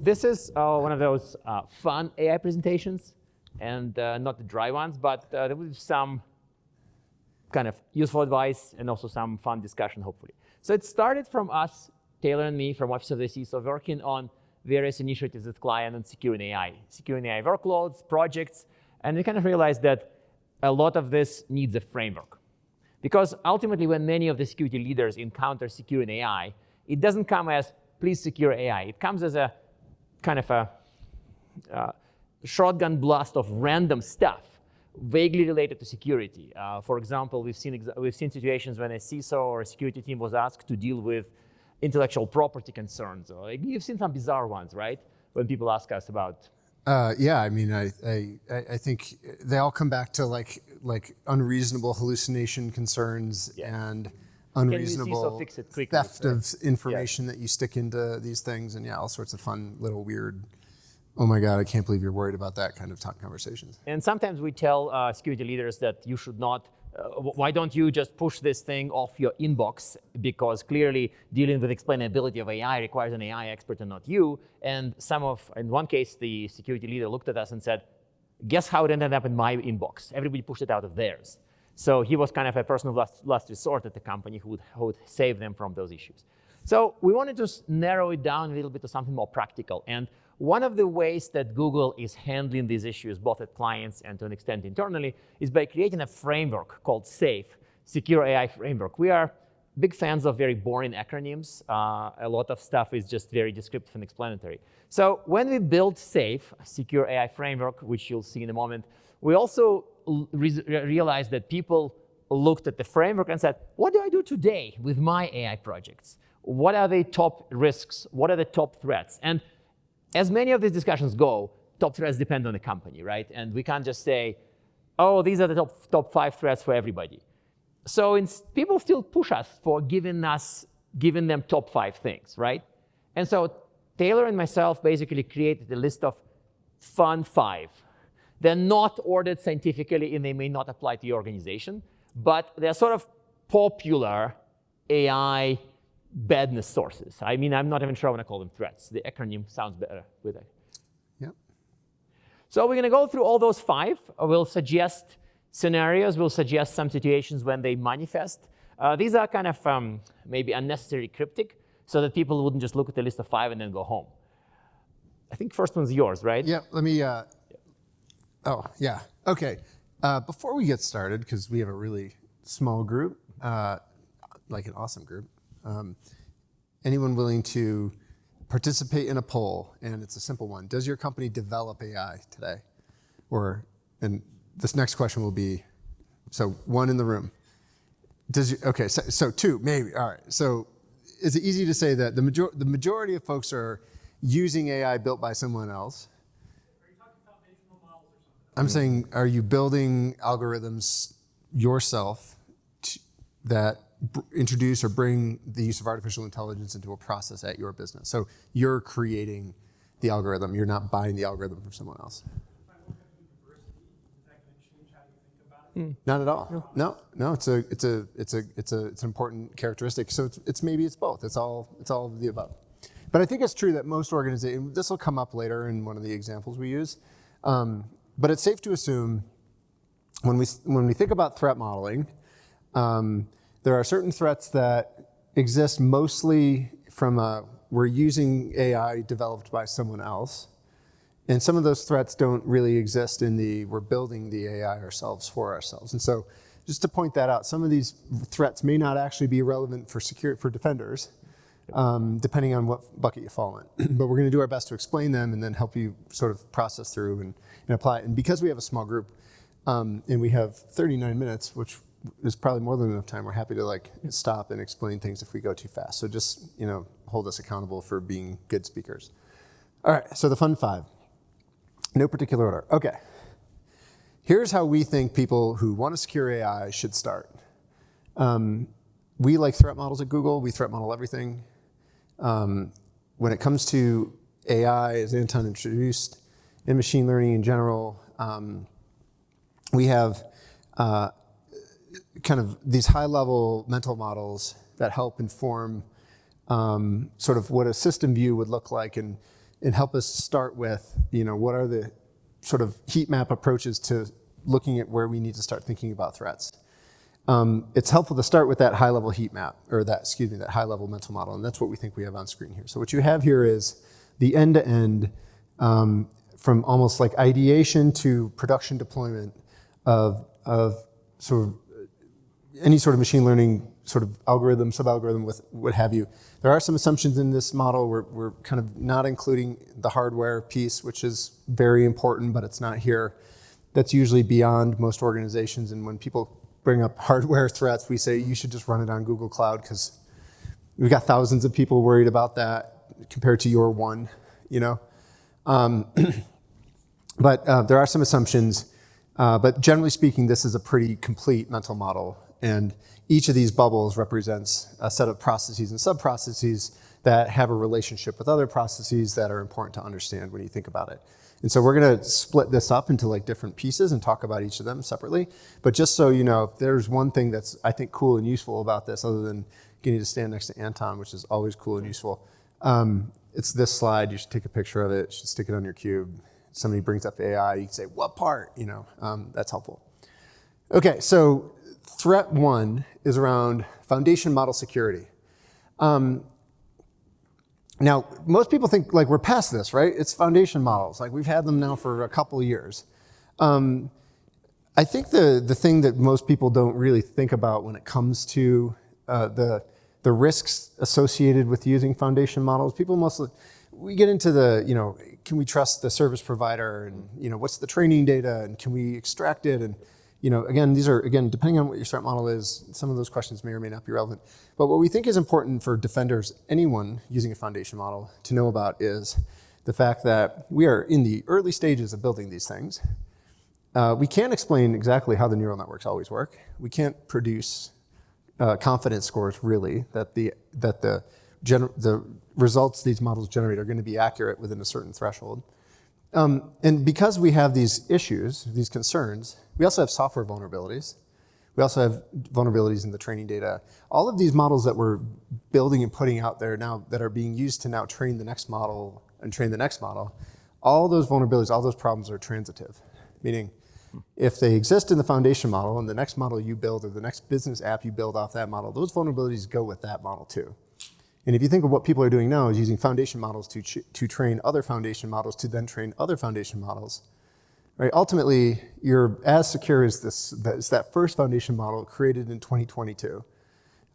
This is one of those fun AI presentations, and not the dry ones, but there will be some kind of useful advice and also some fun discussion, hopefully. So it started from us, Taylor and me, from Office of the CISO, working on various initiatives with client and securing AI workloads, projects, and we kind of realized that a lot of this needs a framework. Because ultimately, when many of the security leaders encounter securing AI, it doesn't come as, please secure AI. It comes as a kind of a shotgun blast of random stuff, vaguely related to security. For example, we've seen situations when a CISO or a security team was asked to deal with intellectual property concerns. You've seen some bizarre ones, right? When people ask us about. Yeah, I mean, I think they all come back to like unreasonable hallucination concerns and unreasonable theft of information that you stick into these things, and all sorts of fun little weird, oh my God, I can't believe you're worried about that kind of conversations. And sometimes we tell security leaders that you should not, why don't you just push this thing off your inbox? Because clearly dealing with explainability of AI requires an AI expert and not you. And in one case, the security leader looked at us and said, guess how it ended up in my inbox? Everybody pushed it out of theirs. So he was kind of a person of last resort at the company who would save them from those issues. So we wanted to narrow it down a little bit to something more practical. And one of the ways that Google is handling these issues, both at clients and to an extent internally, is by creating a framework called SAIF, Secure AI Framework. We are big fans of very boring acronyms. A lot of stuff is just very descriptive and explanatory. So when we built SAIF, Secure AI Framework, which you'll see in a moment, we also realized that people looked at the framework and said, what do I do today with my AI projects? What are the top risks? What are the top threats? And as many of these discussions go, top threats depend on the company, right? And we can't just say, oh, these are the top 5 threats for everybody. So people still push us for giving them top 5 things, right? And so Taylor and myself basically created a list of fun 5. They're not ordered scientifically, and they may not apply to your organization, but they're sort of popular AI badness sources. I mean, I'm not even sure I want to call them threats. The acronym sounds better with it. Yep. So we're going to go through all those 5. We'll suggest scenarios. We'll suggest some situations when they manifest. These are kind of maybe unnecessarily cryptic, so that people wouldn't just look at the list of 5 and then go home. I think first one's yours, right? Yeah, let me, oh, yeah, okay. Before we get started, because we have a really small group, like an awesome group, anyone willing to participate in a poll, and it's a simple one. Does your company develop AI today? And this next question will be, so 1 in the room. Okay, so 2, maybe, all right. So is it easy to say that the majority of folks are using AI built by someone else? Are you talking foundational models or something? I'm saying, are you building algorithms yourself that introduce or bring the use of artificial intelligence into a process at your business? So you're creating the algorithm. You're not buying the algorithm from someone else. If I look at university, is that going to change how you think about it? Not at all. No. It's an important characteristic. So maybe it's both. It's all of the above. But I think it's true that most organizations. This will come up later in one of the examples we use. But it's safe to assume when we think about threat modeling. There are certain threats that exist mostly from we're using AI developed by someone else. And some of those threats don't really exist in we're building the AI ourselves for ourselves. And so just to point that out, some of these threats may not actually be relevant for defenders, depending on what bucket you fall in. But we're going to do our best to explain them and then help you sort of process through and apply it. And because we have a small group and we have 39 minutes, which is probably more than enough time, we're happy to stop and explain things if we go too fast. So just hold us accountable for being good speakers. All right, so the fun 5. No particular order. Okay. Here's how we think people who want to secure AI should start. We like threat models at Google. We threat model everything. When it comes to AI, as Anton introduced, and machine learning in general, we have kind of these high-level mental models that help inform sort of what a system view would look like. And and help us start with, what are the sort of heat map approaches to looking at where we need to start thinking about threats. It's helpful to start with that high-level heat map, or that high-level mental model, and that's what we think we have on screen here. So what you have here is the end-to-end, from almost like ideation to production deployment of sort of any sort of machine learning sort of algorithm, sub-algorithm, with what have you. There are some assumptions in this model. We're kind of not including the hardware piece, which is very important, but it's not here. That's usually beyond most organizations, and when people bring up hardware threats, we say you should just run it on Google Cloud, because we've got thousands of people worried about that compared to your one, But there are some assumptions, but generally speaking, this is a pretty complete mental model, and each of these bubbles represents a set of processes and sub-processes that have a relationship with other processes that are important to understand when you think about it. And so we're gonna split this up into like different pieces and talk about each of them separately. But just so you know, if there's one thing that's, I think, cool and useful about this, other than getting to stand next to Anton, which is always cool and useful, it's this slide. You should take a picture of it. You should stick it on your cube. Somebody brings up AI, you can say, what part? That's helpful. Okay, so threat one is around foundation model security. Now, most people think like we're past this, right? It's foundation models. Like we've had them now for a couple of years. I think the thing that most people don't really think about when it comes to the risks associated with using foundation models, people mostly, we get into the, can we trust the service provider, and what's the training data, and can we extract it, and again, these are, depending on what your threat model is, some of those questions may or may not be relevant. But what we think is important for defenders, anyone using a foundation model, to know about is the fact that we are in the early stages of building these things. We can't explain exactly how the neural networks always work. We can't produce confidence scores, really, that the results these models generate are going to be accurate within a certain threshold. And because we have these issues, these concerns, we also have software vulnerabilities. We also have vulnerabilities in the training data. All of these models that we're building and putting out there now that are being used to now train the next model and train the next model, all those vulnerabilities, all those problems are transitive. Meaning, if they exist in the foundation model and the next model you build or the next business app you build off that model, those vulnerabilities go with that model too. And if you think of what people are doing now is using foundation models to train other foundation models to then train other foundation models, right? Ultimately, you're as secure as that first foundation model created in 2022.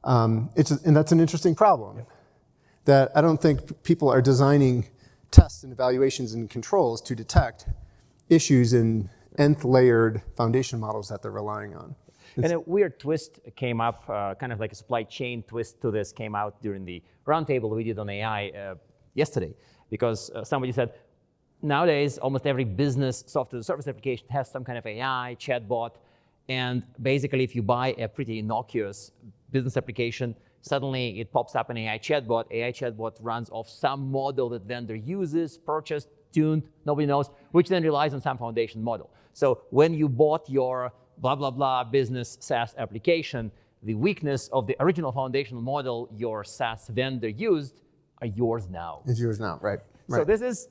And that's an interesting problem that I don't think people are designing tests and evaluations and controls to detect issues in nth layered foundation models that they're relying on. And a weird twist came up, kind of like a supply chain twist to this came out during the roundtable we did on AI yesterday, because somebody said, nowadays, almost every business software as a service application has some kind of AI chatbot, and basically if you buy a pretty innocuous business application, suddenly it pops up an AI chatbot. AI chatbot runs off some model that vendor uses, purchased, tuned, nobody knows, which then relies on some foundation model. So when you bought your blah, blah, blah business SaaS application, the weakness of the original foundational model your SaaS vendor used are yours now. It's yours now, right. So this is,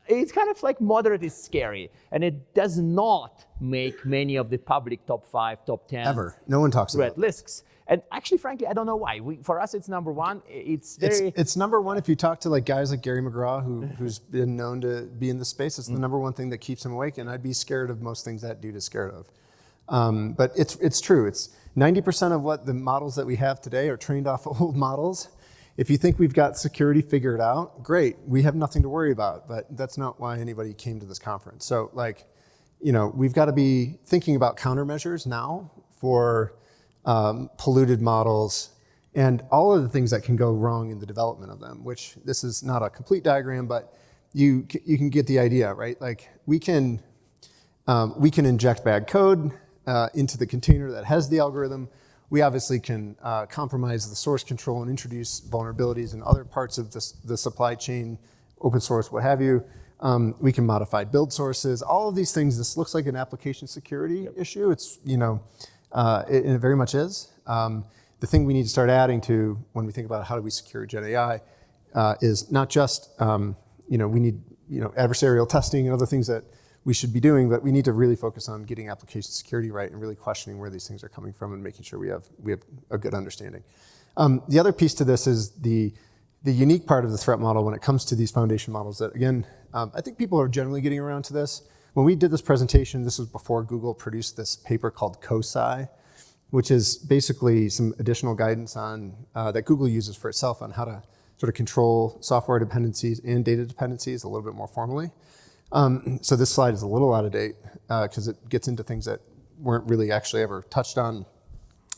it's kind of like moderately scary, and it does not make many of the public top 5, top 10 ever. No one talks about it. lists. And actually, frankly, I don't know why. For us, it's number one. It's number one if you talk to like guys like Gary McGraw, who's been known to be in the space. It's the number one thing that keeps him awake, and I'd be scared of most things that dude is scared of. But it's true. It's 90% of what the models that we have today are trained off old models. If you think we've got security figured out, great. We have nothing to worry about, but that's not why anybody came to this conference. So like, we've got to be thinking about countermeasures now for polluted models and all of the things that can go wrong in the development of them, which this is not a complete diagram, but you can get the idea, right? Like we can inject bad code into the container that has the algorithm. We obviously can compromise the source control and introduce vulnerabilities in other parts of the supply chain, open source, what have you. We can modify build sources, all of these things. This looks like an application security issue. It's, it very much is. The thing we need to start adding to when we think about how do we secure Gen AI is not just we need adversarial testing and other things that we should be doing, but we need to really focus on getting application security right and really questioning where these things are coming from and making sure we have a good understanding. The other piece to this is the unique part of the threat model when it comes to these foundation models that, again, I think people are generally getting around to this. When we did this presentation, this was before Google produced this paper called COSI, which is basically some additional guidance on that Google uses for itself on how to sort of control software dependencies and data dependencies a little bit more formally. So this slide is a little out of date because it gets into things that weren't really actually ever touched on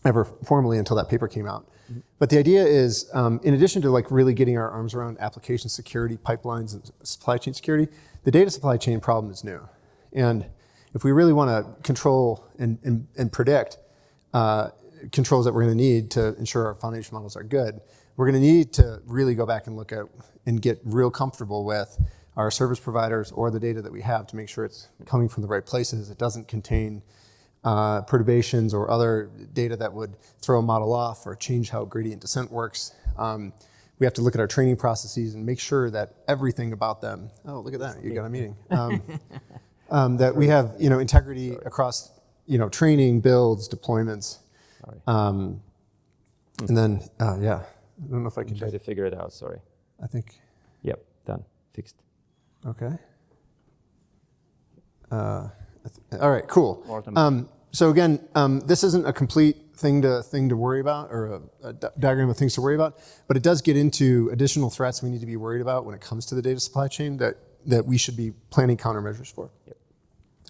ever formally until that paper came out. Mm-hmm. But the idea is, in addition to like really getting our arms around application security, pipelines, and supply chain security, the data supply chain problem is new. And if we really want to control and predict controls that we're going to need to ensure our foundation models are good, we're going to need to really go back and look at and get real comfortable with our service providers or the data that we have to make sure it's coming from the right places. It doesn't contain perturbations or other data that would throw a model off or change how gradient descent works. We have to look at our training processes and make sure that everything about them, oh, look at that, you got a meeting. That we have integrity across training, builds, deployments. And then, yeah, I don't know if I can try to figure it out, sorry. I think. Yep, done, fixed. Okay. All right, cool. So again, this isn't a complete thing to worry about or a diagram of things to worry about, but it does get into additional threats we need to be worried about when it comes to the data supply chain that we should be planning countermeasures for. Yep.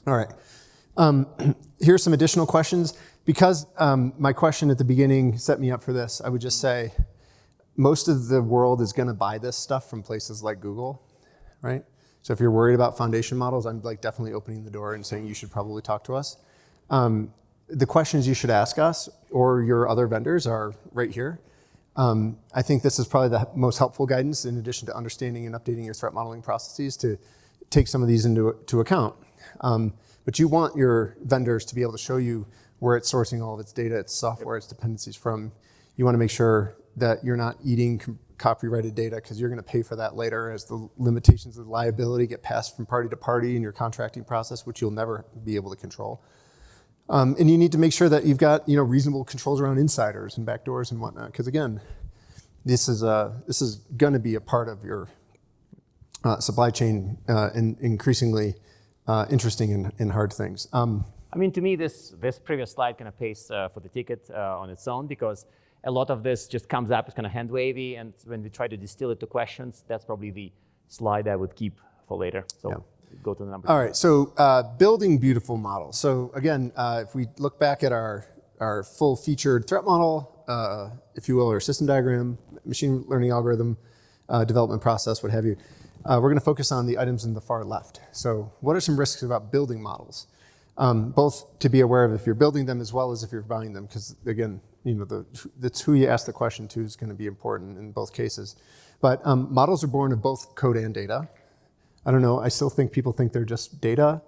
All right. Here's some additional questions. Because my question at the beginning set me up for this, I would just say most of the world is going to buy this stuff from places like Google, right? So if you're worried about foundation models, I'm like definitely opening the door and saying you should probably talk to us. The questions you should ask us or your other vendors are right here. I think this is probably the most helpful guidance in addition to understanding and updating your threat modeling processes to take some of these into account. But you want your vendors to be able to show you where it's sourcing all of its data, its software, its dependencies from. You want to make sure that you're not eating copyrighted data because you're going to pay for that later as the limitations of the liability get passed from party to party in your contracting process, which you'll never be able to control. And you need to make sure that you've got reasonable controls around insiders and backdoors and whatnot, because again, this is going to be a part of your supply chain and increasingly interesting and hard things. I mean, to me, this previous slide kind of pays for the ticket on its own, because a lot of this just comes up as kind of hand wavy, and when we try to distill it to questions, that's probably the slide I would keep for later. So yeah. Go to the number. All right, so building beautiful models. So again, if we look back at our full featured threat model, if you will, or system diagram, machine learning algorithm, development process, what have you, we're going to focus on the items in the far left. So what are some risks about building models? Both to be aware of if you're building them as well as if you're buying them, because again, that's who you ask the question to is going to be important in both cases. But models are born of both code and data. I don't know, I still think people think they're just data.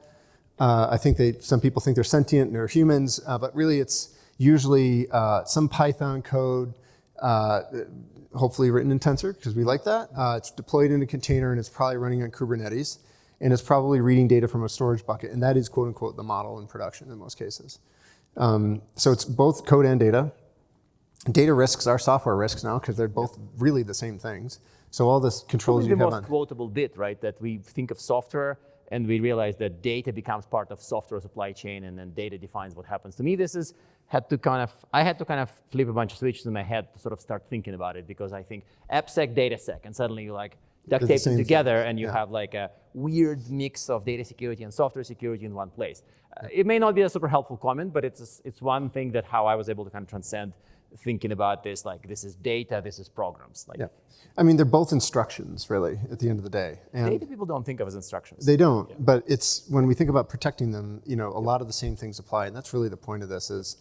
I think some people think they're sentient and they're humans, but really it's usually some Python code, hopefully written in Tensor, because we like that. It's deployed in a container and it's probably running on Kubernetes. And it's probably reading data from a storage bucket, and that is quote unquote the model in production in most cases. So it's both code and data. Data risks are software risks now because they're both really the same things. So all this controls you have on. The most quotable bit, right? That we think of software and we realize that data becomes part of software supply chain, and then data defines what happens. To me, I had to kind of flip a bunch of switches in my head to sort of start thinking about it, because I think AppSec, DataSec, and suddenly you're like, duct tape them together and you have like a weird mix of data security and software security in one place. It may not be a super helpful comment, but it's one thing that how I was able to kind of transcend thinking about this, like this is data, this is programs. Like, yeah, I mean, they're both instructions really at the end of the day. And data people don't think of as instructions. They don't, yeah. But it's when we think about protecting them, a lot of the same things apply, and that's really the point of this is,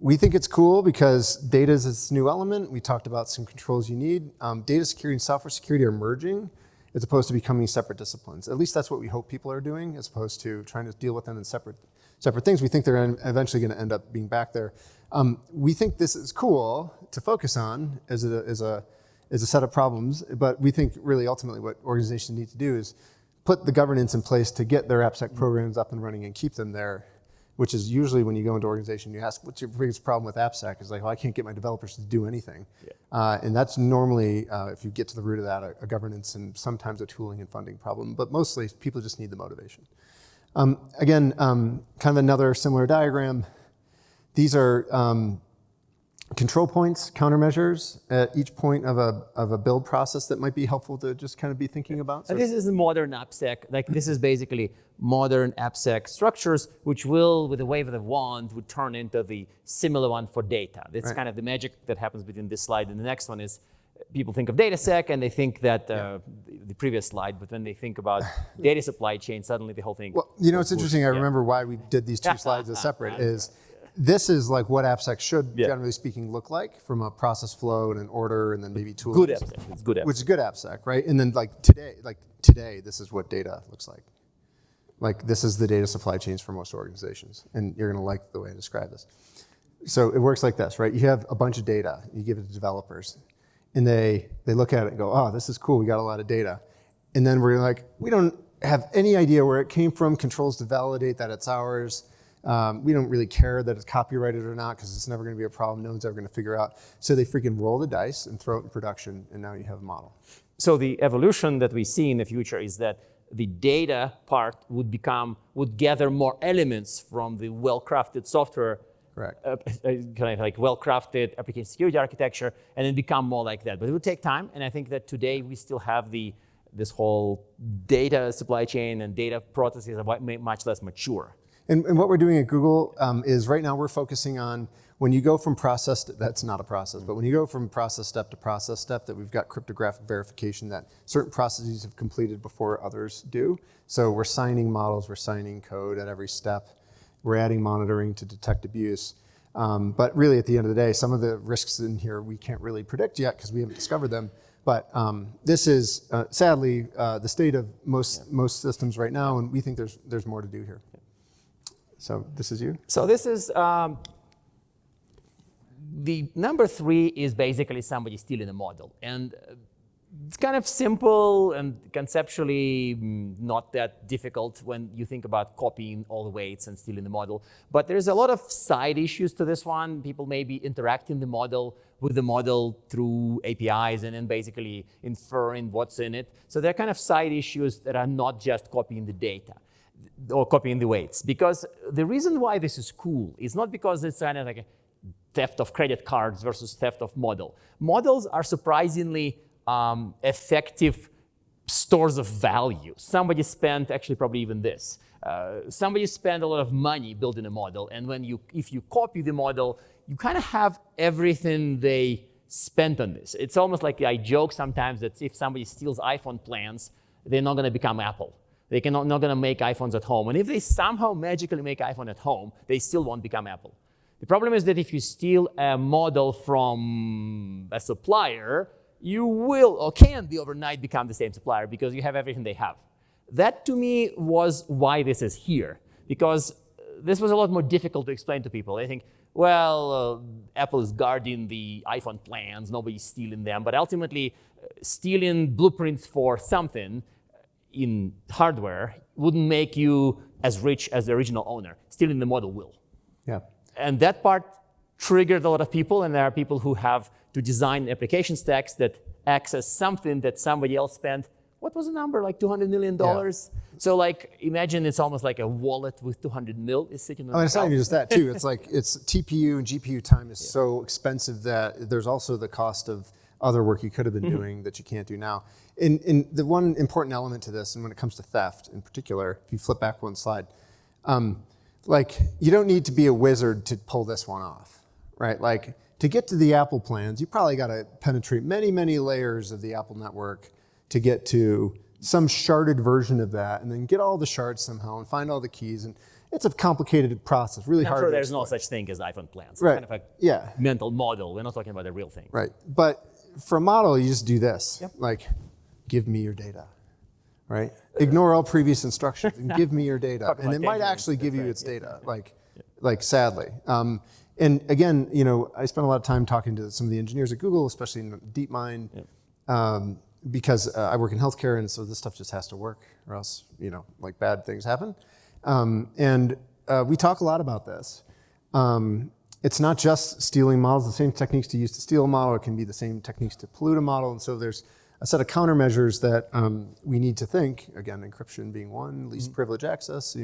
we think it's cool because data is this new element. We talked about some controls you need. Data security and software security are merging as opposed to becoming separate disciplines. At least that's what we hope people are doing, as opposed to trying to deal with them in separate things. We think they're eventually going to end up being back there. We think this is cool to focus on as is a set of problems, but we think really ultimately what organizations need to do is put the governance in place to get their AppSec programs up and running and keep them there, which is usually when you go into organization, you ask, what's your biggest problem with AppSec? It's like, well, I can't get my developers to do anything. Yeah. And that's normally, if you get to the root of that, a governance and sometimes a tooling and funding problem, but mostly people just need the motivation. Again, kind of another similar diagram. These are control points, countermeasures at each point of a build process that might be helpful to just kind of be thinking about. So this is a modern AppSec. Like this is basically modern AppSec structures, which will, with a wave of the wand, would turn into the similar one for data. That's kind of the magic that happens between this slide and the next one is people think of DataSec and they think that the previous slide, but when they think about data supply chain, suddenly the whole thing. Well, you know, it's interesting. I remember why we did these two slides as separate is this is like what AppSec should, generally speaking, look like from a process flow and an order and then maybe tools. Good AppSec. It's good AppSec. Which is good AppSec, right? And then like today, this is what data looks like. Like this is the data supply chains for most organizations. And you're gonna like the way I describe this. So it works like this, right? You have a bunch of data, you give it to developers, and they look at it and go, oh, this is cool, we got a lot of data. And then we're like, we don't have any idea where it came from, controls to validate that it's ours. We don't really care that it's copyrighted or not because it's never going to be a problem. No one's ever going to figure out. So they freaking roll the dice and throw it in production, and now you have a model. So the evolution that we see in the future is that the data part would gather more elements from the well-crafted software, correct? Kind of like well-crafted application security architecture, and then become more like that. But it would take time, and I think that today we still have this whole data supply chain and data processes are much less mature. And what we're doing at Google is right now we're focusing on when you go from process, that's not a process, but when you go from process step to process step, that we've got cryptographic verification that certain processes have completed before others do. So we're signing models, we're signing code at every step. We're adding monitoring to detect abuse. But really at the end of the day, some of the risks in here we can't really predict yet because we haven't discovered them. But this is sadly the state of most systems right now, and we think there's more to do here. So this is you? So this is, the number 3 is basically somebody stealing a model. And it's kind of simple and conceptually not that difficult when you think about copying all the weights and stealing the model. But there's a lot of side issues to this one. People may be interacting with the model through APIs and then basically inferring what's in it. So there are kind of side issues that are not just copying the data or copying the weights. Because the reason why this is cool is not because it's kind of like a theft of credit cards versus theft of model. Models are surprisingly effective stores of value. Somebody spent, actually probably even this, somebody spent a lot of money building a model, and if you copy the model, you kind of have everything they spent on this. It's almost like I joke sometimes that if somebody steals iPhone plans, they're not going to become Apple. They're not going to make iPhones at home. And if they somehow magically make iPhone at home, they still won't become Apple. The problem is that if you steal a model from a supplier, you will or can be overnight become the same supplier because you have everything they have. That to me was why this is here, because this was a lot more difficult to explain to people. They think, well, Apple is guarding the iPhone plans, nobody's stealing them, but ultimately stealing blueprints for something in hardware wouldn't make you as rich as the original owner. Stealing the model will. Yeah. And that part triggered a lot of people, and there are people who have to design application stacks that access something that somebody else spent, what was the number, like $200 million? Yeah. So like, imagine it's almost like a wallet with 200 mil is sitting on the it's not even just that too. It's like, it's TPU and GPU time is so expensive that there's also the cost of other work you could have been doing that you can't do now. And the one important element to this, and when it comes to theft in particular, if you flip back one slide, like you don't need to be a wizard to pull this one off, right? Like to get to the Apple plans, you probably got to penetrate many, many layers of the Apple network to get to some sharded version of that, and then get all the shards somehow and find all the keys. And it's a complicated process, really hard. Sure, there's no such thing as iPhone plans. It's right. kind of a mental model. We're not talking about a real thing. Right. But for a model, you just do this. Yep. Like, give me your data. Right? Ignore all previous instructions and give me your data. And it might actually give you its data, like sadly. And again, you know, I spent a lot of time talking to some of the engineers at Google, especially in DeepMind. because I work in healthcare, and so this stuff just has to work, or else, like bad things happen. And we talk a lot about this. It's not just stealing models, the same techniques to use to steal a model, it can be the same techniques to pollute a model, and so there's a set of countermeasures that we need to think, again, encryption being one, least privilege access,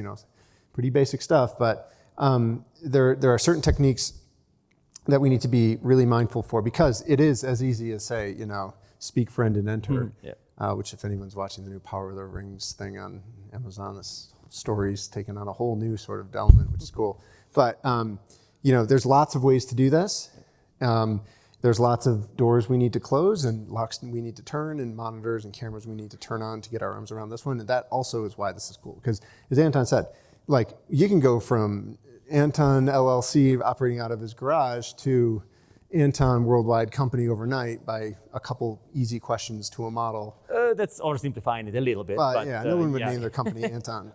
pretty basic stuff, but there are certain techniques that we need to be really mindful for, because it is as easy as say, speak friend and enter, which if anyone's watching the new Power of the Rings thing on Amazon, this story's taken on a whole new sort of element, which is cool. But there's lots of ways to do this. There's lots of doors we need to close and locks we need to turn and monitors and cameras we need to turn on to get our arms around this one. And that also is why this is cool. Because as Anton said, like you can go from Anton LLC operating out of his garage to Anton worldwide company overnight by a couple easy questions to a model. That's oversimplifying it a little bit. But yeah, no one would name their company Anton.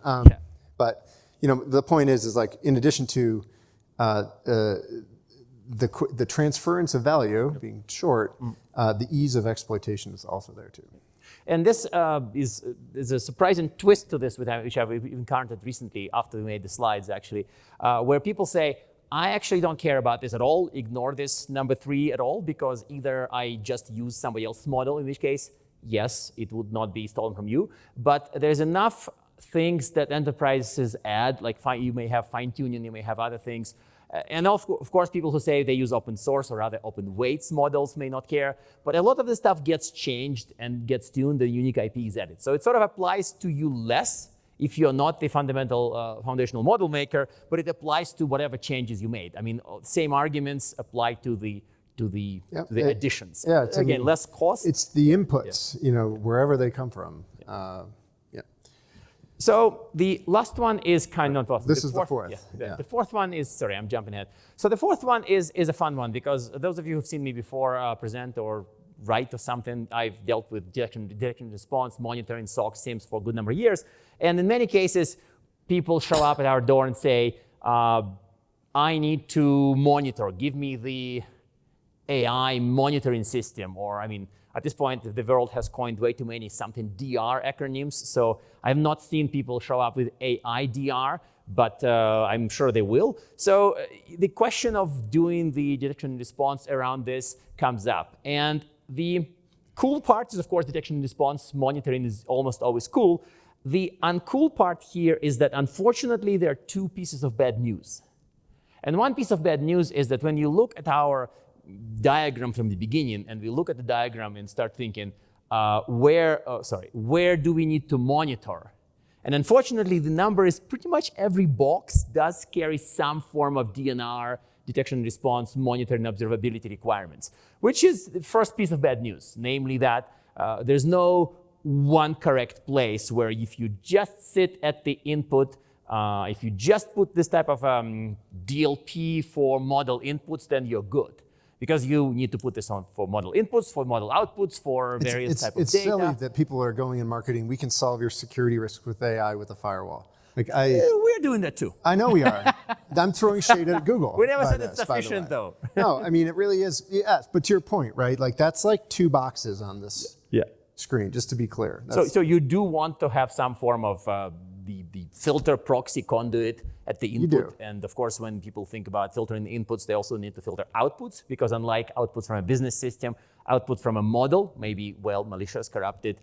But the point is like in addition to the transference of value being short, the ease of exploitation is also there too. And this is a surprising twist to this, which I've encountered recently after we made the slides, actually, where people say, I actually don't care about this at all, ignore this number 3 at all, because either I just use somebody else's model, in which case, yes, it would not be stolen from you, but there's enough things that enterprises add, like you may have fine-tuning, you may have other things. And of course, people who say they use open source or other open weights models may not care, but a lot of this stuff gets changed and gets tuned, the unique IP is added. So it sort of applies to you less if you're not the foundational model maker, but it applies to whatever changes you made. I mean, same arguments apply to the additions. Yeah, again, less cost. It's the inputs, wherever they come from. So the last one is kind of... This is the fourth. The fourth one is, sorry, I'm jumping ahead. So the fourth one is a fun one, because those of you who've seen me before present or write or something, I've dealt with detection response, monitoring, SOC, SIMs for a good number of years. And in many cases, people show up at our door and say, I need to monitor, give me the AI monitoring system, or at this point, the world has coined way too many something DR acronyms, so I've not seen people show up with AI DR, but I'm sure they will. So the question of doing the detection and response around this comes up. And the cool part is, of course, detection and response monitoring is almost always cool. The uncool part here is that, unfortunately, there are 2 pieces of bad news. And one piece of bad news is that when you look at our diagram from the beginning, and we look at the diagram and start thinking, where do we need to monitor? And unfortunately, the number is pretty much every box does carry some form of DNR, detection and response, monitoring observability requirements, which is the first piece of bad news, namely that there's no one correct place where if you just sit at the input, if you just put this type of DLP for model inputs, then you're good. Because you need to put this on for model inputs, for model outputs, for various types of data. It's silly that people are going in marketing, we can solve your security risk with AI with a firewall. We're doing that too. I know we are. I'm throwing shade at Google. We never said it's sufficient, though. No, it really is. Yes, but to your point, right? That's like 2 boxes on this screen, just to be clear. So you do want to have some form of the filter proxy conduit at the input. You do. And of course, when people think about filtering the inputs, they also need to filter outputs, because unlike outputs from a business system, output from a model may be, malicious, corrupted,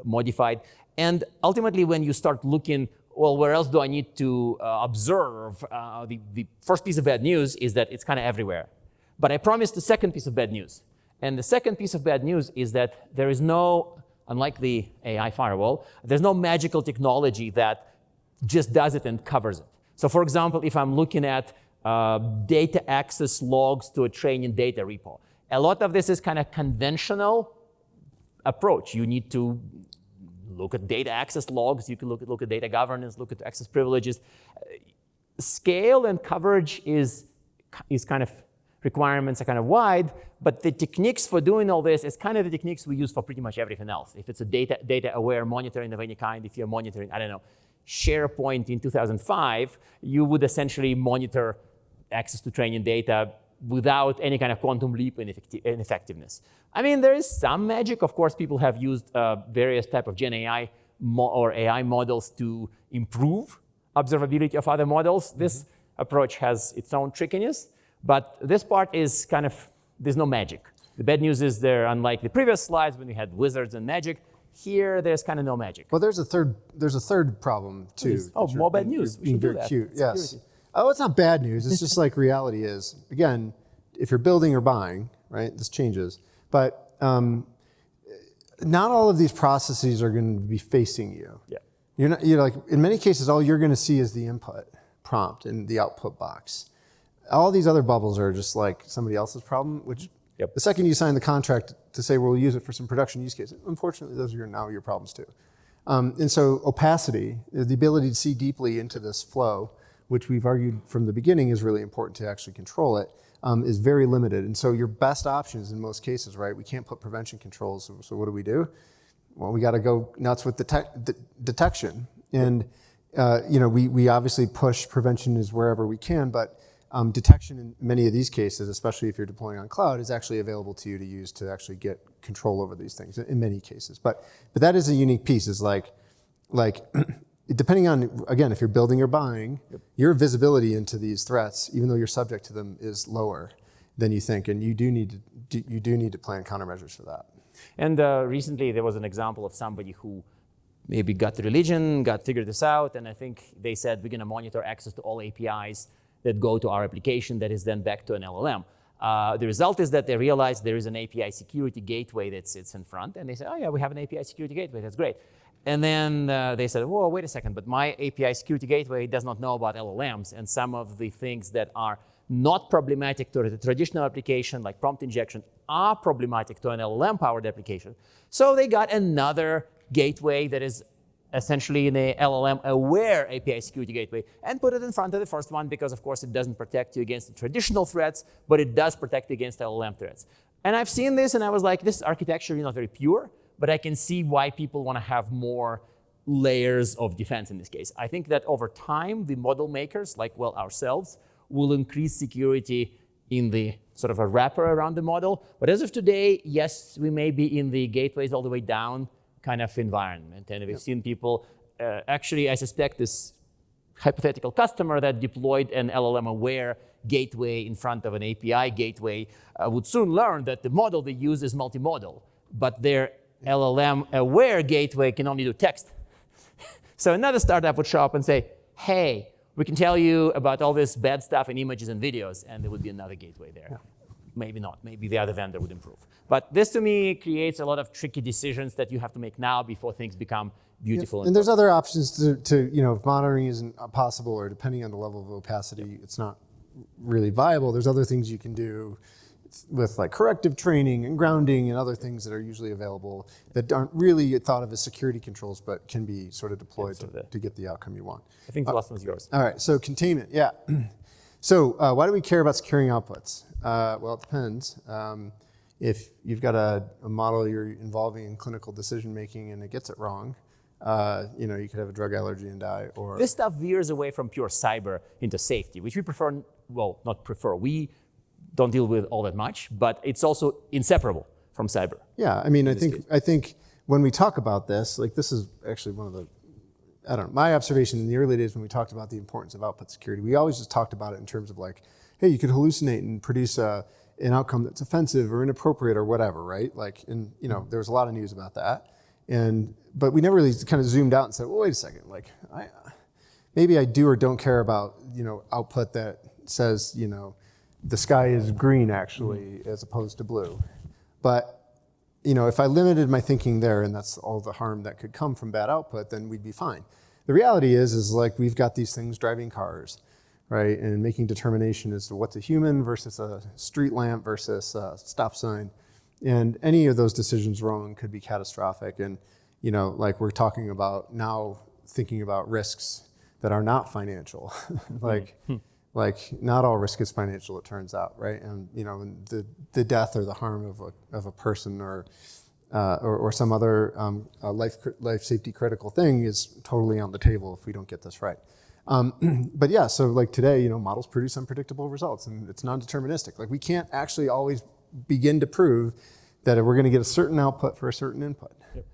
modified. And ultimately, when you start looking, where else do I need to observe? The first piece of bad news is that it's kind of everywhere. But I promised the second piece of bad news. And the second piece of bad news is that there is no, unlike the AI firewall, there's no magical technology that just does it and covers it. So for example, if I'm looking at data access logs to a training data repo, a lot of this is kind of conventional approach. You need to look at data access logs, you can look at data governance, look at access privileges. Scale and coverage is kind of, requirements are kind of wide, but the techniques for doing all this is kind of the techniques we use for pretty much everything else. If it's a data-aware monitoring of any kind, if you're monitoring, I don't know, SharePoint in 2005, you would essentially monitor access to training data without any kind of quantum leap in effectiveness. I mean, there is some magic. Of course, people have used various type of Gen AI or AI models to improve observability of other models. This approach has its own trickiness, but this part is kind of, there's no magic. The bad news is they're unlike the previous slides when we had wizards and magic. Here, there's kind of no magic. Well, there's a third problem too. Oh, more bad news. Being very cute. Yes. Oh, it's not bad news. It's just like reality is. Again, if you're building or buying, right, this changes. But not all of these processes are going to be facing you. Yeah. You're like, in many cases, all you're going to see is the input prompt and the output box. All these other bubbles are just like somebody else's problem, which the second you sign the contract to say, well, we'll use it for some production use cases, unfortunately, those are now your problems too. And so opacity, the ability to see deeply into this flow, which we've argued from the beginning is really important to actually control it, is very limited. And so your best options in most cases, right, we can't put prevention controls, so what do? Well, we got to go nuts with detection. And we obviously push prevention as wherever we can, but detection in many of these cases, especially if you're deploying on cloud, is actually available to you to use to actually get control over these things in many cases. But that is a unique piece, is like depending on, again, if you're building or buying, your visibility into these threats, even though you're subject to them, is lower than you think, and you do need to plan countermeasures for that. And recently there was an example of somebody who maybe got religion, figured this out, and I think they said we're going to monitor access to all APIs that go to our application that is then back to an LLM. The result is that they realized there is an API security gateway that sits in front, and they said, oh yeah, we have an API security gateway, that's great. And then they said, whoa, wait a second, but my API security gateway does not know about LLMs, and some of the things that are not problematic to the traditional application, like prompt injection, are problematic to an LLM-powered application. So they got another gateway that is essentially an LLM-aware API security gateway and put it in front of the first one because, of course, it doesn't protect you against the traditional threats, but it does protect against LLM threats. And I've seen this, and I was like, this architecture is not very pure, but I can see why people want to have more layers of defense in this case. I think that over time, the model makers, like, well, ourselves, will increase security in the sort of a wrapper around the model. But as of today, yes, we may be in the gateways all the way down kind of environment. And we've seen people, actually, I suspect this hypothetical customer that deployed an LLM-aware gateway in front of an API gateway would soon learn that the model they use is multimodal, but their LLM-aware gateway can only do text. So another startup would show up and say, hey, we can tell you about all this bad stuff in images and videos, and there would be another gateway there. Yeah. Maybe not. Maybe the other vendor would improve. But this, to me, creates a lot of tricky decisions that you have to make now before things become beautiful. And there's other options to if monitoring isn't possible, or depending on the level of opacity, it's not really viable. There's other things you can do with like corrective training and grounding and other things that are usually available that aren't really thought of as security controls, but can be sort of deployed to get the outcome you want. I think the last one's yours. All right, so containment, yeah. So why do we care about securing outputs? Well, it depends. If you've got a model you're involving in clinical decision making and it gets it wrong, you could have a drug allergy and die. Or this stuff veers away from pure cyber into safety, which we prefer. Well, not prefer. We don't deal with all that much, but it's also inseparable from cyber. Yeah, I mean, I think when we talk about this, like this is actually one of the, my observation in the early days when we talked about the importance of output security, we always just talked about it in terms of like, hey, you could hallucinate and produce an outcome that's offensive or inappropriate or whatever, right? Like, and there was a lot of news about that, but we never really kind of zoomed out and said, well, wait a second, like, maybe I do or don't care about output that says the sky is green actually as opposed to blue, but if I limited my thinking there and that's all the harm that could come from bad output, then we'd be fine. The reality is like we've got these things driving cars, right? And making determination as to what's a human versus a street lamp versus a stop sign. And any of those decisions wrong could be catastrophic. And, like we're talking about now thinking about risks that are not financial. Like not all risk is financial, it turns out, right? And the death or the harm of a person or some other life safety critical thing is totally on the table if we don't get this right. But yeah, so like today, models produce unpredictable results, and it's non-deterministic. Like we can't actually always begin to prove that we're going to get a certain output for a certain input. Yep.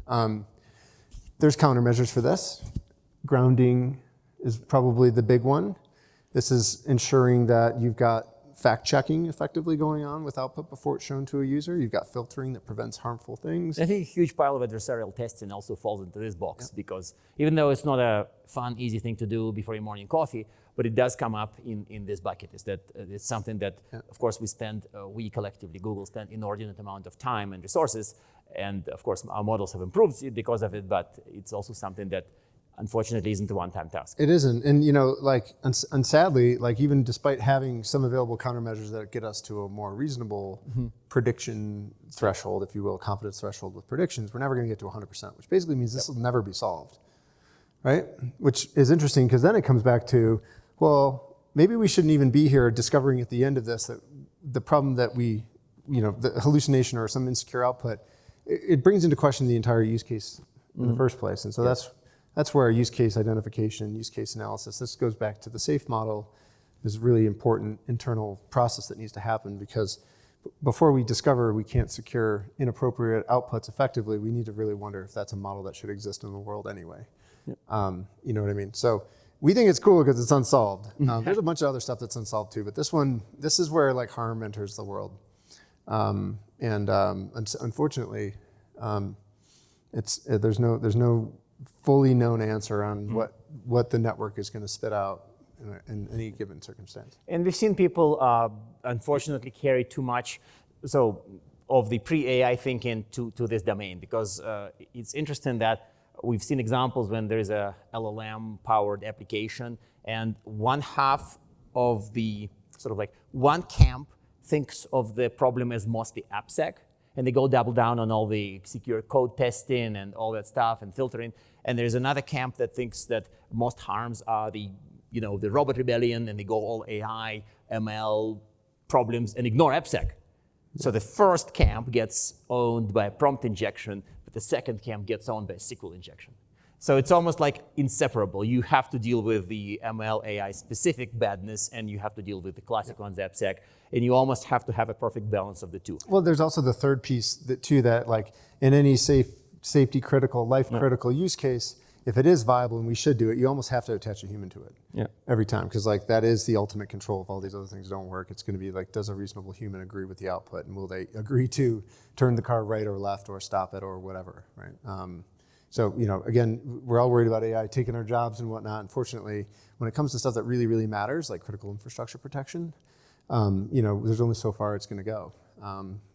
There's countermeasures for this. Grounding is probably the big one. This is ensuring that you've got fact-checking effectively going on with output before it's shown to a user. You've got filtering that prevents harmful things. I think a huge pile of adversarial testing also falls into this box, because even though it's not a fun, easy thing to do before your morning coffee, but it does come up in this bucket. Is that it's something that, of course, we collectively, Google, spend inordinate amount of time and resources, and of course, our models have improved because of it, but it's also something that unfortunately isn't a one-time task. It isn't, and and sadly, even despite having some available countermeasures that get us to a more reasonable prediction threshold, if you will, confidence threshold with predictions, we're never going to get to 100%, which basically means this will never be solved, right? Which is interesting, because then it comes back to, well, maybe we shouldn't even be here discovering at the end of this that the problem that the hallucination or some insecure output, it brings into question the entire use case in the first place, and so that's where use case identification, use case analysis, this goes back to the SAIF model, is a really important internal process that needs to happen, because before we discover we can't secure inappropriate outputs effectively, we need to really wonder if that's a model that should exist in the world anyway. Yep. You know what I mean? So we think it's cool because it's unsolved. There's a bunch of other stuff that's unsolved too, but this is where harm enters the world. Unfortunately, there's no fully known answer on what the network is going to spit out in any given circumstance. And we've seen people, unfortunately, carry too much of the pre-AI thinking to this domain, because it's interesting that we've seen examples when there is a LLM-powered application, and one half of the one camp thinks of the problem as mostly AppSec, and they go double down on all the secure code testing and all that stuff and filtering. And there's another camp that thinks that most harms are the robot rebellion, and they go all AI, ML problems and ignore AppSec. So the first camp gets owned by a prompt injection, but the second camp gets owned by a SQL injection. So it's almost like inseparable. You have to deal with the ML AI specific badness, and you have to deal with the classic ones, AppSec, and you almost have to have a perfect balance of the two. Well, there's also the third piece that in any safety critical, life critical use case, if it is viable and we should do it, you almost have to attach a human to it every time, because that is the ultimate control. If all these other things don't work, it's going to be does a reasonable human agree with the output, and will they agree to turn the car right or left or stop it or whatever, right? So, again, we're all worried about AI taking our jobs and whatnot. Unfortunately, when it comes to stuff that really, really matters, like critical infrastructure protection, there's only so far it's going to go.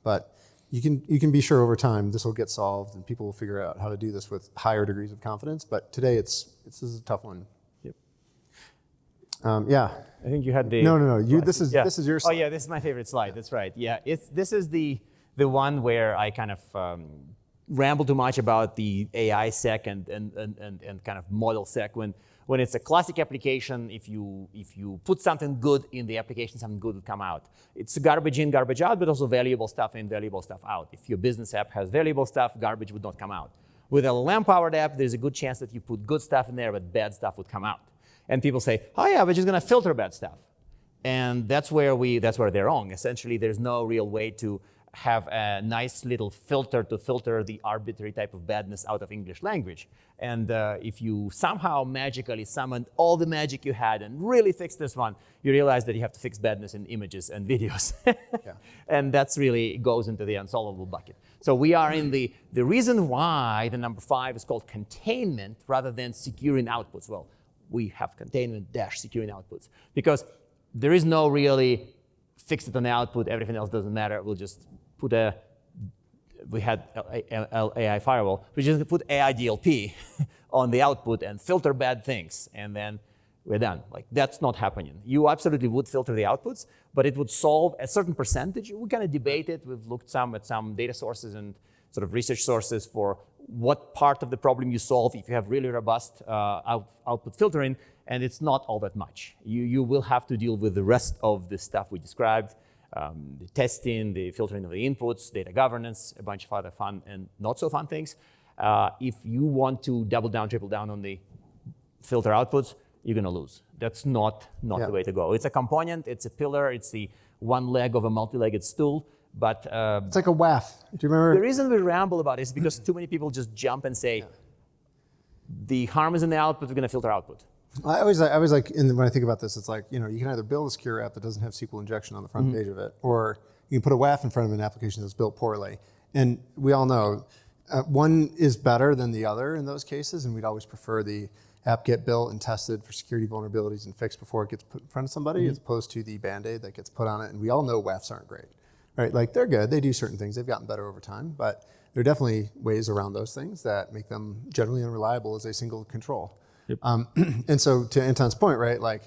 But you can be sure over time this will get solved, and people will figure out how to do this with higher degrees of confidence. But today, this is a tough one. Yep. Yeah. I think you had the. No. This is your slide. Oh yeah, this is my favorite slide. That's right. Yeah, this is the one where I kind of ramble too much about the AI sec and kind of model sec. When it's a classic application, if you put something good in the application, something good will come out. It's garbage in, garbage out, but also valuable stuff in, valuable stuff out. If your business app has valuable stuff, garbage would not come out. With a LLM-powered app, there's a good chance that you put good stuff in there, but bad stuff would come out. And people say, oh yeah, we're just going to filter bad stuff. And that's where they're wrong. Essentially, there's no real way to have a nice little filter to filter the arbitrary type of badness out of English language. And if you somehow magically summoned all the magic you had and really fixed this one, you realize that you have to fix badness in images and videos. And that's really goes into the unsolvable bucket. So we are in the reason why the number 5 is called containment rather than securing outputs. Well, we have containment dash securing outputs, because there is no really fix it on the output, everything else doesn't matter. We'll just put we had AI firewall, we just put AI DLP on the output and filter bad things, and then we're done. That's not happening. You absolutely would filter the outputs, but it would solve a certain percentage. We kind of debate it. We've looked at some data sources and sort of research sources for what part of the problem you solve if you have really robust output filtering, and it's not all that much. You will have to deal with the rest of the stuff we described, the testing, the filtering of the inputs, data governance, a bunch of other fun and not so fun things. If you want to double down, triple down on the filter outputs, you're going to lose. That's not the way to go. It's a component, it's a pillar, it's the one leg of a multi-legged stool. But it's like a WAF. Do you remember? The reason we ramble about it is because too many people just jump and say, the harm is in the output, we're going to filter output. I always like, when I think about this, it's like, you can either build a secure app that doesn't have SQL injection on the front page of it, or you can put a WAF in front of an application that's built poorly. And we all know one is better than the other in those cases, and we'd always prefer the app get built and tested for security vulnerabilities and fixed before it gets put in front of somebody, as opposed to the Band-Aid that gets put on it. And we all know WAFs aren't great, right? Like, they're good, they do certain things, they've gotten better over time, but there are definitely ways around those things that make them generally unreliable as a single control. Yep. And so to Anton's point, right, like,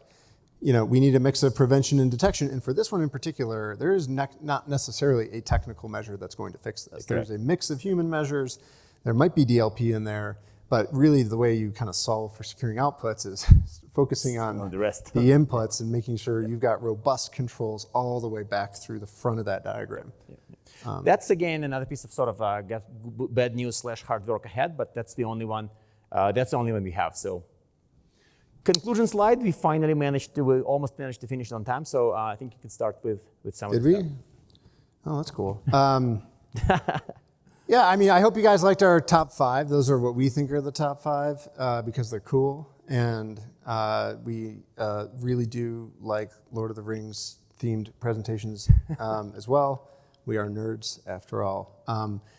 we need a mix of prevention and detection. And for this one in particular, there is not necessarily a technical measure that's going to fix this. There's a mix of human measures. There might be DLP in there, but really the way you kind of solve for securing outputs is focusing on the rest, the inputs, and making sure you've got robust controls all the way back through the front of that diagram. Yeah. That's, again, another piece of sort of bad news / hard work ahead, but that's the only one. That's the only one we have. So, conclusion slide. We finally almost managed to finish it on time. So I think you can start with some. Did we? Oh, that's cool. Yeah, I mean, I hope you guys liked our top 5. Those are what we think are the top 5 because they're cool, and we really do like Lord of the Rings themed presentations as well. We are nerds after all,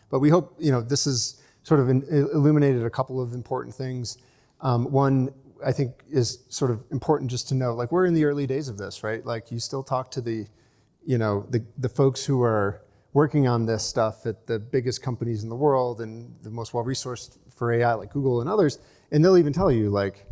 but we hope this has sort of illuminated a couple of important things. One, I think, is sort of important just to know, like, we're in the early days of this, right? Like, you still talk to the folks who are working on this stuff at the biggest companies in the world and the most well-resourced for AI, like Google and others, and they'll even tell you, like,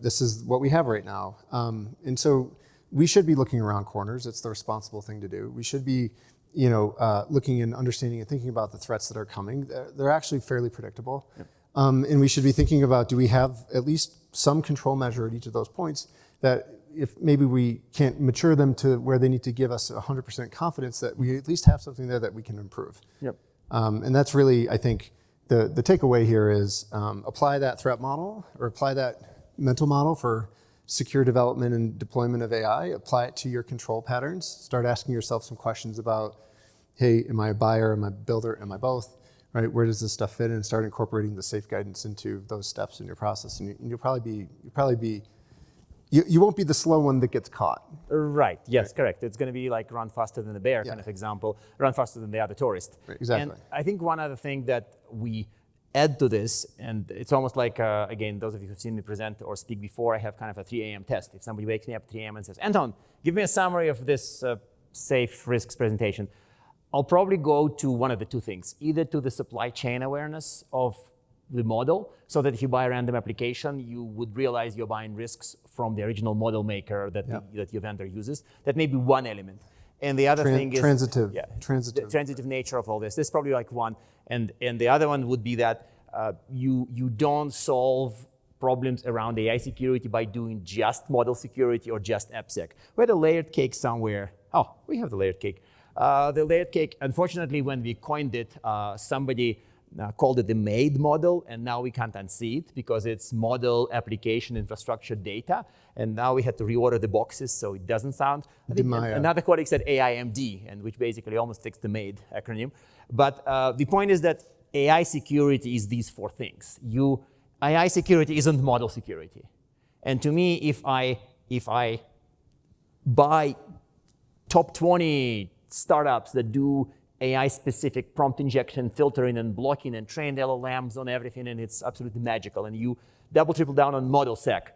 this is what we have right now. And so we should be looking around corners. It's the responsible thing to do. We should be looking and understanding and thinking about the threats that are coming. They're actually fairly predictable. Yep. And we should be thinking about, do we have at least some control measure at each of those points that, if maybe we can't mature them to where they need to give us 100% confidence, that we at least have something there that we can improve. Yep. And that's really, I think, the takeaway here is apply that threat model, or apply that mental model for secure development and deployment of AI, apply it to your control patterns, start asking yourself some questions about, hey, am I a buyer, am I a builder, am I both, right? Where does this stuff fit in? And start incorporating the SAIF guidance into those steps in your process. And you won't be the slow one that gets caught. Right, yes, correct. It's going to be like run faster than the bear kind of example, run faster than the other tourist. Right, exactly. And I think one other thing that we add to this, and it's almost like, again, those of you who've seen me present or speak before, I have kind of a 3 a.m. test. If somebody wakes me up at 3 a.m. and says, Anton, give me a summary of this SAIF risks presentation, I'll probably go to one of the two things, either to the supply chain awareness of the model, so that if you buy a random application, you would realize you're buying risks from the original model maker that, that your vendor uses. That may be one element. And the other thing is transitive nature of all this. This is probably like one. And the other one would be that you don't solve problems around AI security by doing just model security or just AppSec. We had a layered cake somewhere. Oh, we have the layered cake. The layered cake, unfortunately, when we coined it, somebody called it the MADE model, and now we can't unsee it because it's model application infrastructure data, and now we had to reorder the boxes so it doesn't sound. I think another colleague said AIMD, and which basically almost fixed the MADE acronym. But the point is that AI security is these 4 things. AI security isn't model security, and to me, if I buy top 20 startups that do AI-specific prompt injection, filtering, and blocking, and trained LLMs on everything, and it's absolutely magical, and you double, triple down on model sec,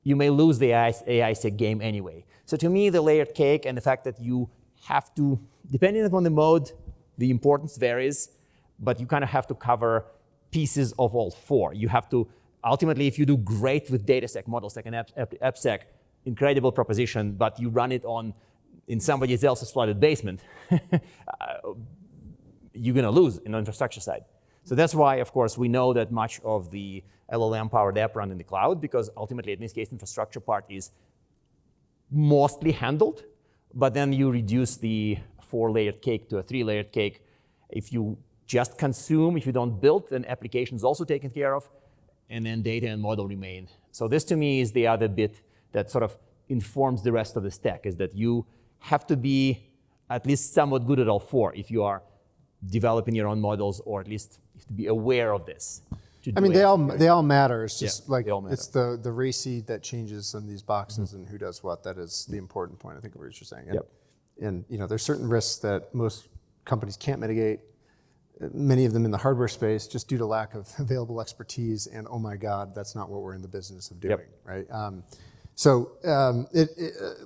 you may lose the AI sec game anyway. So to me, the layered cake and the fact that you have to, depending upon the mode, the importance varies, but you kind of have to cover pieces of all 4. You have to, ultimately, if you do great with DataSec, ModelSec, and AppSec, incredible proposition, but you run it in somebody else's flooded basement, you're going to lose in the infrastructure side. So that's why, of course, we know that much of the LLM-powered app run in the cloud, because ultimately, in this case, infrastructure part is mostly handled, but then you reduce the 4-layered cake to a 3-layered cake. If you just consume, if you don't build, then applications also taken care of. and then data and model remain. So this to me is the other bit that sort of informs the rest of the stack, is that you have to be at least somewhat good at all four if you are developing your own models, or at least you have to be aware of this. I mean, they all matter. It's just like matter. it's the racy that changes some of these boxes and who does what. That is the important point, I think, of what you're saying. And, and you know, there's certain risks that most companies can't mitigate. Many of them in the hardware space, just due to lack of available expertise. And oh my God, that's not what we're in the business of doing, right?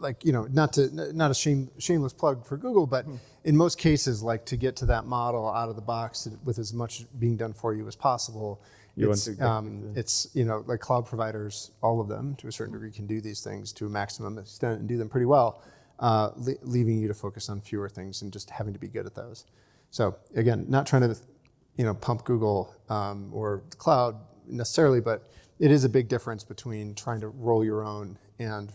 Like, you know, not a shameless plug for Google, but in most cases, like to get to that model out of the box with as much being done for you as possible, it's you know, like cloud providers, all of them to a certain degree can do these things to a maximum extent and do them pretty well, leaving you to focus on fewer things and just having to be good at those. So again, not trying to, you know, pump Google or the cloud necessarily, but it is a big difference between trying to roll your own and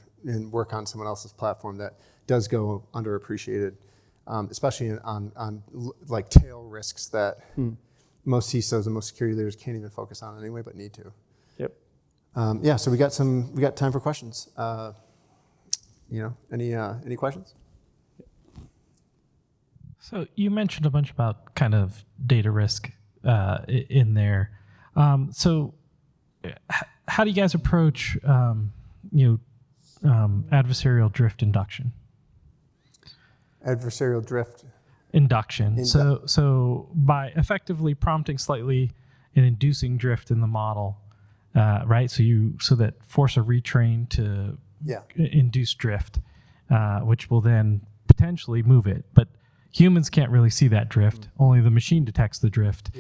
work on someone else's platform that does go underappreciated, especially on like tail risks that most CISOs and most security leaders can't even focus on anyway, but need to. Yeah, so we got time for questions. You know, any questions? So you mentioned a bunch about kind of data risk in there. So how do you guys approach adversarial drift induction? Adversarial drift induction. So by effectively prompting slightly and inducing drift in the model, right? So that force a retrain to induce drift, which will then potentially move it. But humans can't really see that drift. Only the machine detects the drift.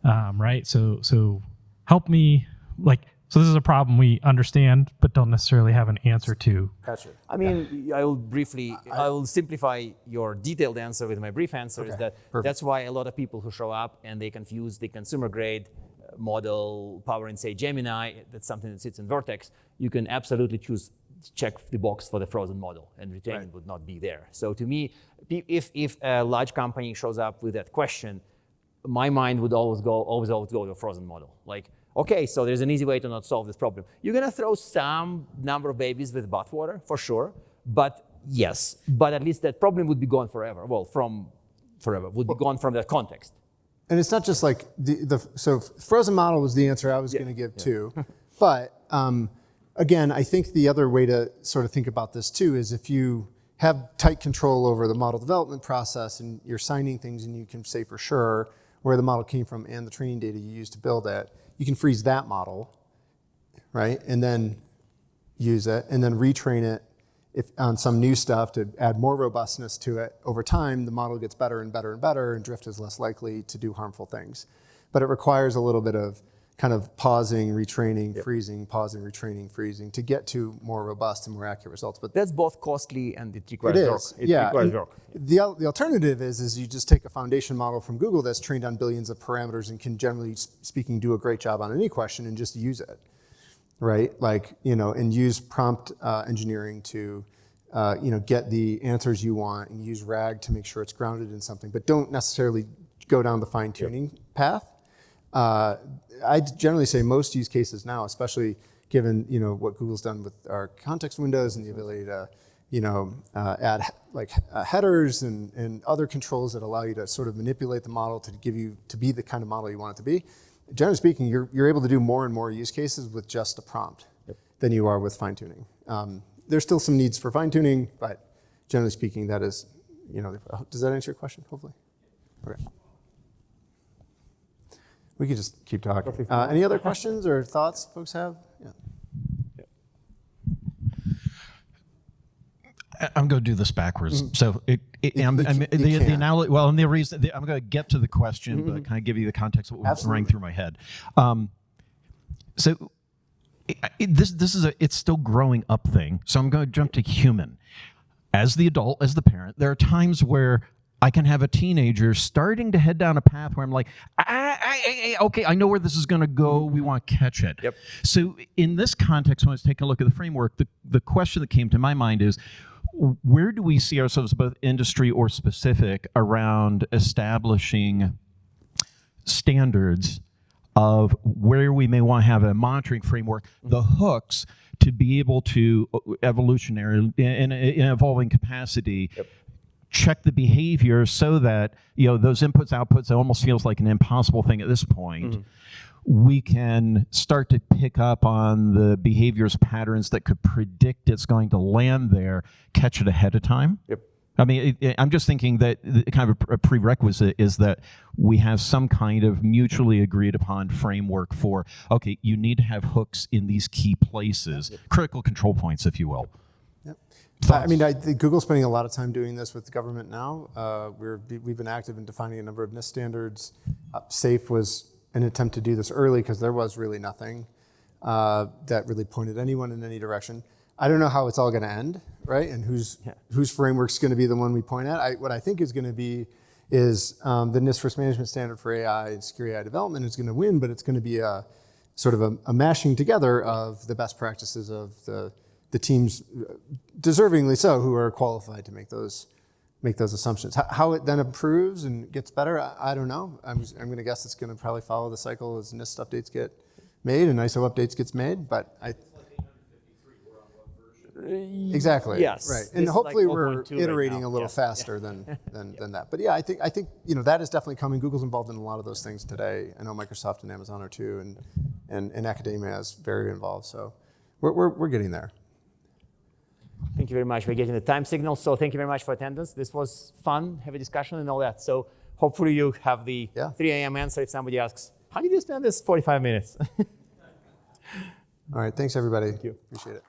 Right. So help me, like, so this is a problem we understand but don't necessarily have an answer to. Gotcha. I mean, I will simplify your detailed answer with my brief answer. Is that that's why a lot of people who show up and they confuse the consumer grade model power in, say, Gemini, that's something that sits in Vertex. You can absolutely check the box for the frozen model, and retraining would not be there. So to me, if a large company shows up with that question, my mind would always go to a frozen model. Like, okay, so there's an easy way to not solve this problem. You're gonna throw some number of babies with bathwater, for sure, but yes, but at least that problem would be gone forever. Well, would be gone from that context. And it's not just like so frozen model was the answer I was gonna give too, but again, I think the other way to sort of think about this too is if you have tight control over the model development process and you're signing things and you can say for sure where the model came from and the training data you used to build it, you can freeze that model, right? And then use it and then retrain it on some new stuff to add more robustness to it. Over time, the model gets better and better and better and drift is less likely to do harmful things. But it requires a little bit of kind of pausing, retraining, freezing, pausing, retraining, freezing to get to more robust and more accurate results. But that's both costly and it requires work. It requires work. The alternative is you just take a foundation model from Google that's trained on billions of parameters and can, generally speaking, do a great job on any question and just use it, right? Like, you know, and use prompt engineering to, you know, get the answers you want and use RAG to make sure it's grounded in something, but don't necessarily go down the fine tuning path. I generally say most use cases now, especially given, you know, what Google's done with our context windows and the ability to, you know, add like headers and other controls that allow you to sort of manipulate the model to be the kind of model you want it to be. Generally speaking, you're able to do more and more use cases with just a prompt than you are with fine tuning. There's still some needs for fine tuning, but generally speaking, that is, you know, does that answer your question? Hopefully. Okay. We could just keep talking. Any other questions or thoughts folks have? I'm going to do this backwards. So the analogy. Well, and the reason I'm going to get to the question, but kind of give you the context of what was running through my head. So this is it's still growing up thing. So I'm going to jump to human. As the adult, as the parent, there are times where I can have a teenager starting to head down a path where I'm like, okay, I know where this is going to go. We want to catch it. So in this context, when I was taking a look at the framework, the question that came to my mind is, where do we see ourselves, both industry or specific, around establishing standards of where we may want to have a monitoring framework, the hooks to be able to evolutionary in evolving capacity, check the behavior so that those inputs outputs, it almost feels like an impossible thing at this point. We can start to pick up on the behaviors patterns that could predict it's going to land there, catch it ahead of time. I mean, I'm just thinking that kind of a prerequisite is that we have some kind of mutually agreed upon framework for, okay, you need to have hooks in these key places, critical control points, if you will. I mean, I think Google's spending a lot of time doing this with the government now. We've been active in defining a number of NIST standards. SAIF was an attempt to do this early because there was really nothing that really pointed anyone in any direction. I don't know how it's all going to end, right? And whose framework's going to be the one we point at. What I think is going to be is the NIST Risk Management Standard for AI and secure AI development is going to win, but it's going to be a sort of a mashing together of the best practices of the teams, deservingly so, who are qualified to make those assumptions. How it then improves and gets better, I don't know. I'm going to guess it's going to probably follow the cycle as NIST updates get made and ISO updates gets made, but Exactly. Yes. Right. And hopefully like we're 0.2 iterating right now. a little faster than that. But yeah, I think that is definitely coming. Google's involved in a lot of those things today. I know Microsoft and Amazon are too, and academia is very involved. So we're getting there. Thank you very much. We're getting the time signal, so thank you very much for attendance. This was fun, have a discussion and all that. So hopefully you have the 3 a.m. answer if somebody asks, how did you spend this 45 minutes? All right, thanks everybody. Thank you. Appreciate it.